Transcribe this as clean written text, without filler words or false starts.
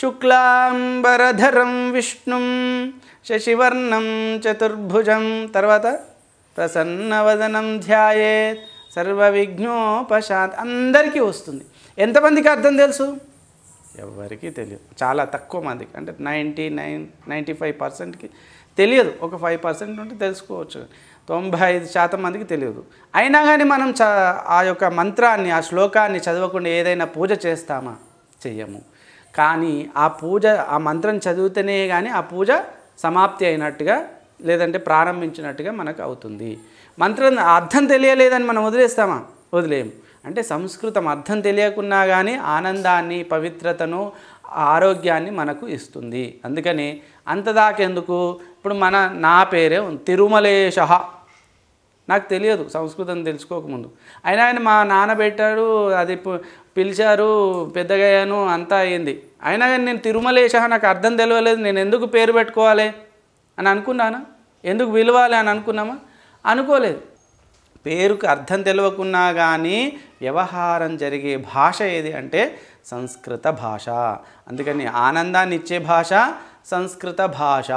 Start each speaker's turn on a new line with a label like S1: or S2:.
S1: శుక్లాంబరధరం విష్ణుం శశివర్ణం చతుర్భుజం. తర్వాత ప్రసన్నవదనం ధ్యాయేత్ సర్వవిఘ్నోపశాంతి. అందరికీ వస్తుంది. ఎంతమందికి అర్థం తెలుసు? ఎవరికి తెలియదు. చాలా తక్కువ మందికి, అంటే 95% తెలియదు. ఒక 5% ఉంటే తెలుసుకోవచ్చు. 95% మందికి తెలియదు. అయినా కానీ మనం ఆ యొక్క మంత్రాన్ని, ఆ శ్లోకాన్ని చదవకుండా ఏదైనా పూజ చేస్తామా? చెయ్యము. కానీ ఆ మంత్రం చదివితేనే కానీ ఆ పూజ సమాప్తి అయినట్టుగా, లేదంటే ప్రారంభించినట్టుగా మనకు అవుతుంది. మంత్రం అర్థం తెలియలేదని మనం వదిలేస్తామా? వదిలేము. అంటే సంస్కృతం అర్థం తెలియకున్నా కానీ ఆనందాన్ని, పవిత్రతను, ఆరోగ్యాన్ని మనకు ఇస్తుంది. అందుకని అంతదాకెందుకు? ఇప్పుడు నా పేరే తిరుమలేశ, నాకు తెలియదు సంస్కృతం తెలుసుకోకముందు. అయినా ఆయన మా నాన్న పెట్టాడు, అది పిలిచారు, పెద్దగయ్యాను, అంతా అయింది. అయినా కానీ నేను తిరుమలేశ, నాకు అర్థం తెలియలేదు, నేను ఎందుకు పేరు పెట్టుకోవాలి అని అనుకున్నానా? ఎందుకు పిలవాలి అని అనుకున్నామా? అనుకోలేదు. పేరుకు అర్థం తెలియకున్నా కానీ వ్యవహారం జరిగే భాష ఏది అంటే సంస్కృత భాష. అందుకని ఆనందాన్ని ఇచ్చే భాష సంస్కృత భాష.